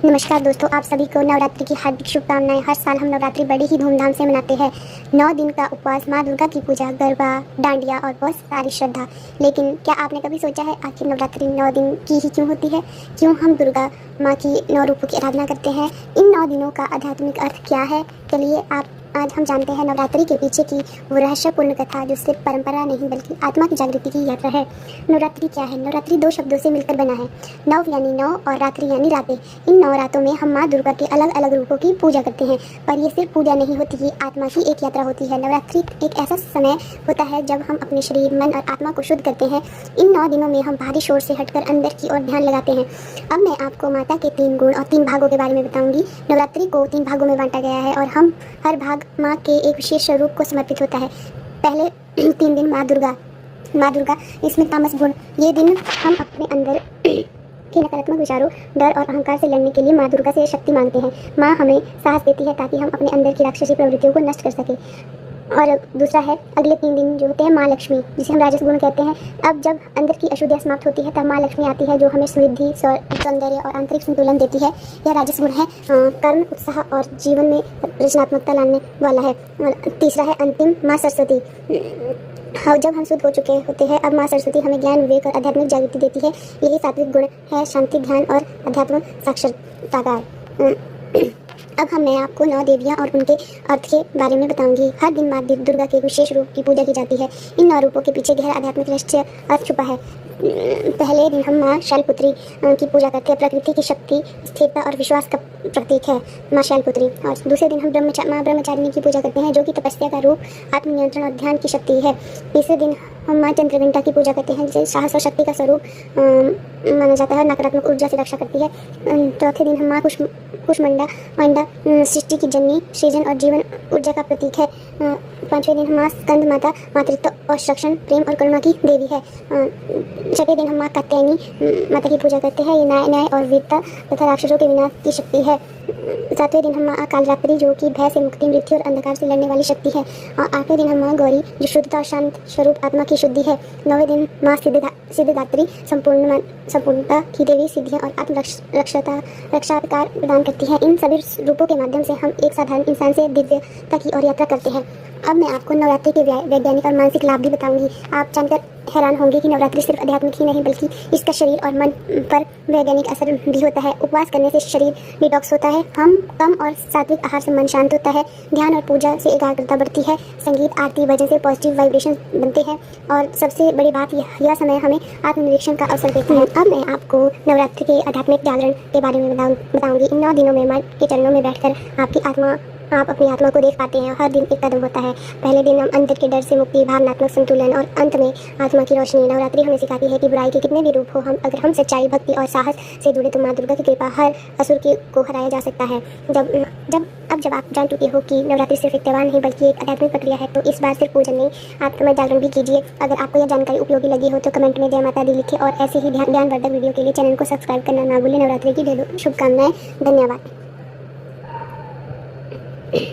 नमस्कार दोस्तों, आप सभी को नवरात्रि की हार्दिक शुभकामनाएं। हर साल हम नवरात्रि बड़े ही धूमधाम से मनाते हैं। 9 दिन का उपवास, माँ दुर्गा की पूजा, गरबा, डांडिया और बहुत सारी श्रद्धा। लेकिन क्या आपने कभी सोचा है आखिर नवरात्रि 9 दिन की ही क्यों होती है? क्यों हम दुर्गा माँ की 9 रूपों की आराधना करते हैं? इन 9 दिनों का आध्यात्मिक अर्थ क्या है? चलिए आज हम जानते हैं नवरात्रि के पीछे की वो रहस्यपूर्ण कथा जो सिर्फ परंपरा नहीं बल्कि आत्मा की जागृति की यात्रा है। नवरात्रि क्या है? नवरात्रि 2 शब्दों से मिलकर बना है। नव यानी 9 और रात्रि यानी रातें। इन 9 रातों में हम माँ दुर्गा के अलग अलग रूपों की पूजा करते हैं, पर ये सिर्फ पूजा नहीं होती, ये आत्मा की एक यात्रा होती है। नवरात्रि एक ऐसा समय होता है जब हम अपने शरीर, मन और आत्मा को शुद्ध करते हैं। इन 9 दिनों में हम बाहरी शोर से हटकर अंदर की ओर ध्यान लगाते हैं। अब मैं आपको माता के 3 गुण और 3 भागों के बारे में बताऊंगी। नवरात्रि को 3 भागों में बांटा गया है और हम हर भाग माँ के एक विशेष स्वरूप को समर्पित होता है। पहले 3 दिन माँ दुर्गा, इसमें तामस गुण। ये दिन हम अपने अंदर के नकारात्मक विचारों, डर और अहंकार से लड़ने के लिए माँ दुर्गा से शक्ति मांगते हैं। माँ हमें साहस देती है ताकि हम अपने अंदर की राक्षसी प्रवृत्तियों को नष्ट कर सकें। और दूसरा है अगले 3 दिन जो होते हैं माँ लक्ष्मी, जिसे हम राजस गुण कहते हैं। अब जब अंदर की अशुद्धियाँ समाप्त होती है तब माँ लक्ष्मी आती है जो हमें समृद्धि, सौंदर्य और आंतरिक संतुलन देती है। यह राजस गुण है, कर्म, उत्साह और जीवन में रचनात्मकता लाने वाला है। और तीसरा है अंतिम माँ सरस्वती। हाँ, जब हम शुद्ध हो चुके होते हैं अब माँ सरस्वती हमें ज्ञान, विवेक और आध्यात्मिक जागृति देती है। यही सात्विक गुण है, शांति, ध्यान और अध्यात्म साक्षात्कार। अब मैं आपको 9 देवियाँ और उनके अर्थ के बारे में बताऊंगी। हर दिन माँ दुर्गा के विशेष रूप की पूजा की जाती है। इन 9 रूपों के पीछे गहरा आध्यात्मिक रहस्य अर्थ छुपा है। पहले दिन हम माँ शैलपुत्री की पूजा करते हैं। प्रकृति की शक्ति, स्थिरता और विश्वास का प्रतीक है माँ शैलपुत्री। और दूसरे दिन हम माँ ब्रह्मचारिणी की पूजा करते हैं जो कि तपस्या का रूप, आत्मनियंत्रण और ध्यान की शक्ति है। तीसरे दिन हम माँ चंद्रघंटा की पूजा करते हैं जिसे साहस और शक्ति का स्वरूप माना जाता है, नकारात्मक ऊर्जा से रक्षा करती है। चौथे दिन हम माँ कुष्मांडा सृष्टि की जननी, सृजन और जीवन ऊर्जा का प्रतीक है। पांचवें दिन हम माँ स्कंद माता, मातृत्व और संरक्षण, प्रेम और करुणा की देवी है। छठवें दिन हम माँ कात्यायनी माता की पूजा करते हैं। ये न्याय और वीरता तथा राक्षसों के विनाश की शक्ति है। सातवें दिन हम माँ कालरात्रि जो कि भय से मुक्ति, मृत्यु और अंधकार से लड़ने वाली शक्ति है। और आठवें दिन हम माँ गौरी जो शुद्धता और शांत स्वरूप आत्मा की शुद्धि है। 9वें दिन माँ सिद्धिदात्री संपूर्णता की देवी, सिद्धियाँ और रक्षाधिकार प्रदान करती है। इन सभी रूपों के माध्यम से हम एक साधारण इंसान से दिव्यता की ओर यात्रा करते हैं। अब मैं आपको नवरात्रि के वैज्ञानिक और मानसिक लाभ भी बताऊंगी। आप जानकर हैरान होंगे कि नवरात्रि सिर्फ आध्यात्मिक ही नहीं बल्कि इसका शरीर और मन पर वैज्ञानिक असर भी होता है। उपवास करने से शरीर डिटॉक्स होता है, हम कम और सात्विक आहार से मन शांत होता है, ध्यान और पूजा से एकाग्रता बढ़ती है, संगीत, आरती, भजन से पॉजिटिव वाइब्रेशन बनते हैं और सबसे बड़ी बात यह समय हमें आत्मनिरीक्षण का अवसर देता है। अब मैं आपको नवरात्रि के आध्यात्मिक जागरण के बारे में बताऊंगी। इन 9 दिनों में माँ के चरणों में बैठकर आप अपनी आत्मा को देख पाते हैं। हर दिन एक कदम होता है। पहले दिन हम अंदर के डर से मुक्ति, भावनात्मक संतुलन और अंत में आत्मा की रोशनी। नवरात्रि हमें सिखाती है कि बुराई के कितने भी रूप हो, अगर हम सच्चाई, भक्ति और साहस से जुड़े तो माँ दुर्गा की कृपा हर असुर को हराया जा सकता है। जब आप जान चुके हो कि नवरात्रि सिर्फ एक त्यौहार नहीं बल्कि एक आध्यात्मिक प्रक्रिया है तो इस बार सिर्फ पूजन नहीं, आत्मा जागरण भी कीजिए। अगर आपको यह जानकारी उपयोगी लगी हो तो कमेंट में जय माता दी लिखें और ऐसे ही ज्ञानवर्धक वीडियो के लिए चैनल को सब्सक्राइब करना ना भूलें। नवरात्रि की ढेरों शुभकामनाएं। धन्यवाद।